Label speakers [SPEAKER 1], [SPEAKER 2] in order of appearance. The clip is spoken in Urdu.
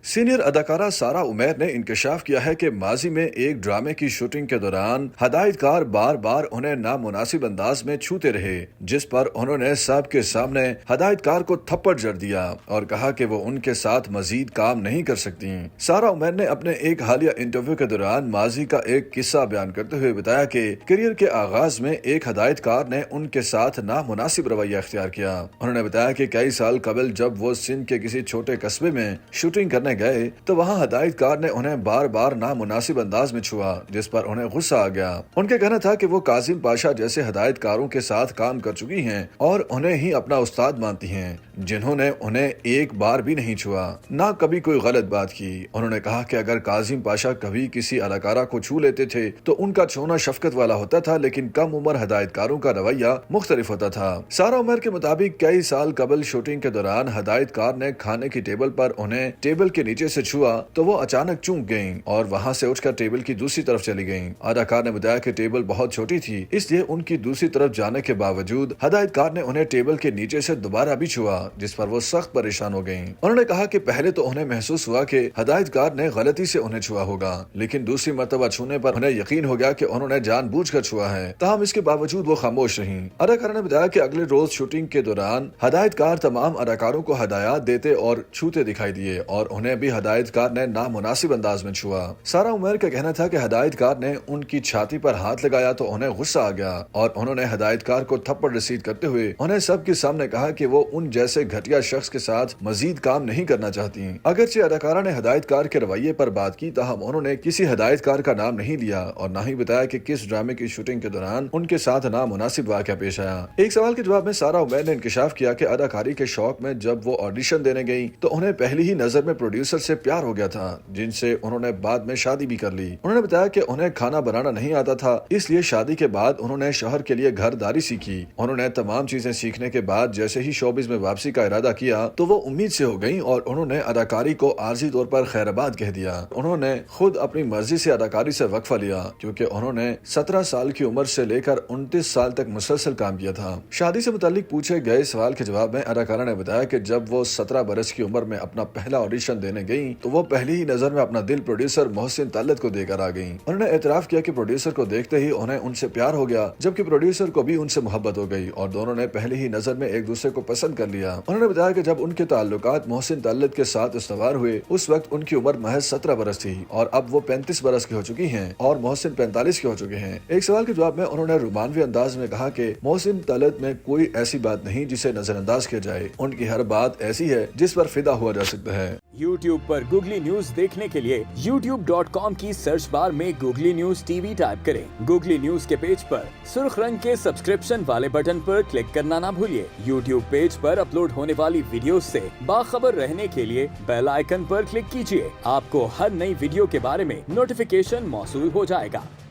[SPEAKER 1] سینئر اداکارہ سارہ عمیر نے انکشاف کیا ہے کہ ماضی میں ایک ڈرامے کی شوٹنگ کے دوران ہدایت کار بار بار انہیں نامناسب انداز میں چھوتے رہے، جس پر انہوں نے سب کے سامنے ہدایت کار کو تھپڑ جڑ دیا اور کہا کہ وہ ان کے ساتھ مزید کام نہیں کر سکتی۔ سارہ عمیر نے اپنے ایک حالیہ انٹرویو کے دوران ماضی کا ایک قصہ بیان کرتے ہوئے بتایا کہ کیریئر کے آغاز میں ایک ہدایت کار نے ان کے ساتھ نامناسب رویہ اختیار کیا۔ انہوں نے بتایا کہ کئی سال قبل جب وہ سندھ کے کسی چھوٹے قصبے میں شوٹنگ کرنے گئے تو وہاں ہدایت کار نے انہیں بار بار نامناسب انداز میں چھوا، جس پر انہیں غصہ آ گیا۔ ان کا کہنا تھا کہ وہ کاظم پاشا جیسے ہدایت کاروں کے ساتھ کام کر چکی ہیں اور انہیں ہی اپنا استاد مانتی ہیں، جنہوں نے انہیں ایک بار بھی نہیں چھوا، نہ کبھی کوئی غلط بات کی۔ انہوں نے کہا کہ اگر کاظم پاشا کبھی کسی اداکارہ کو چھو لیتے تھے تو ان کا چھونا شفقت والا ہوتا تھا، لیکن کم عمر ہدایت کاروں کا رویہ مختلف ہوتا تھا۔ سارہ عمر کے مطابق کئی سال قبل شوٹنگ کے دوران ہدایت کار نے کھانے کی ٹیبل پر انہیں ٹیبل کے نیچے سے چھوا تو وہ اچانک چونک گئیں اور وہاں سے اٹھ کر ٹیبل کی دوسری طرف چلی گئیں۔ اداکار نے بتایا کہ ٹیبل بہت چھوٹی تھی، اس لیے ان کی دوسری طرف جانے کے باوجود ہدایت کار نے انہیں ٹیبل کے نیچے سے دوبارہ بھی چھوا، جس پر وہ سخت پریشان ہو گئیں۔ انہوں نے کہا کہ پہلے تو انہیں محسوس ہوا کہ ہدایت کار نے غلطی سے انہیں چھوا ہوگا، لیکن دوسری مرتبہ چھونے پر انہیں یقین ہو گیا کہ انہوں نے جان بوجھ کر چھوا ہے، تاہم اس کے باوجود وہ خاموش رہیں۔ اداکارہ نے بتایا کہ اگلے روز شوٹنگ کے دوران ہدایت کار تمام اداکاروں کو ہدایات دیتے اور چھوتے دکھائی دیے اور انہیں بھی ہدایت کار نے نامناسب انداز میں چھوا۔ سارہ عمیر کا کہنا تھا کہ ہدایت کار نے ان کی چھاتی پر ہاتھ لگایا تو انہیں غصہ آ گیا اور انہوں نے ہدایت کار کو تھپڑ رسید کرتے ہوئے انہیں سب کے سامنے کہا کہ وہ ان جیسے گھٹیا شخص کے ساتھ مزید کام نہیں کرنا چاہتی۔ اگرچہ اداکارہ نے ہدایت کار کے رویے پر بات کی، تاہم انہوں نے کسی ہدایت کار کا نام نہیں لیا اور نہ ہی بتایا کہ کس ڈرامے کی شوٹنگ کے دوران ان کے ساتھ نامناسب واقعہ پیش آیا۔ ایک سوال کے جواب میں سارہ عمیر نے انکشاف کیا کہ اداکاری کے شوق میں جب وہ آڈیشن دینے گئی تو انہیں پہلی ہی نظر میں پروڈیوسر سے پیار ہو گیا تھا، جن سے انہوں نے بعد میں شادی بھی کر لی۔ انہوں نے بتایا کہ انہیں کھانا بنانا نہیں آتا تھا، اس لیے شادی کے بعد انہوں نے شوہر کے لیے گھر داری سیکھی۔ انہوں نے تمام چیزیں سیکھنے کے بعد جیسے ہی شوبز میں واپسی کا ارادہ کیا تو وہ امید سے ہو گئیں اور انہوں نے اداکاری کو عارضی طور پر خیر آباد کہہ دیا۔ انہوں نے خود اپنی مرضی سے اداکاری سے وقفہ لیا، کیونکہ انہوں نے 17 سال کی عمر سے لے کر 29 سال تک مسلسل کام کیا تھا۔ شادی سے متعلق پوچھے گئے سوال کے جواب میں اداکارہ نے بتایا کہ جب وہ 17 برس کی عمر میں اپنا پہلا آڈیشن دینے گئیں تو وہ پہلی ہی نظر میں اپنا دل پروڈیوسر محسن طلعت کو دے کر آ گئیں۔ انہوں نے اعتراف کیا کہ پروڈیوسر کو دیکھتے ہی انہیں ان سے پیار ہو گیا، جبکہ پروڈیوسر کو بھی ان سے محبت ہو گئی اور دونوں نے پہلی ہی نظر میں ایک دوسرے کو پسند کر لیا۔ انہوں نے بتایا کہ جب ان کے تعلقات محسن طلعت کے ساتھ استوار ہوئے اس وقت ان کی عمر محض 17 برس تھی اور اب وہ 35 برس کی ہو چکی ہیں اور محسن 45 کے ہو چکے ہیں۔ ایک سوال کے جواب میں انہوں نے رومانوی انداز میں کہا کہ محسن طلعت میں کوئی ایسی بات نہیں جسے نظر انداز کیا جائے، ان کی ہر بات ایسی ہے جس پر فدا ہوا جا سکتا ہے۔
[SPEAKER 2] YouTube پر گوگلی نیوز دیکھنے کے لیے youtube.com کی سرچ بار میں googly news T V type کریں۔ گوگلی نیوز کے پیج پر سرخ رنگ کے سبسکرپشن والے بٹن پر کلک کرنا نہ بھولیے۔ YouTube پیج پر اپلوڈ ہونے والی ویڈیوز سے باخبر رہنے کے لیے بیل آئیکن پر کلک کیجیے۔ آپ کو ہر نئی ویڈیو کے بارے میں نوٹیفیکیشن موصول ہو جائے گا۔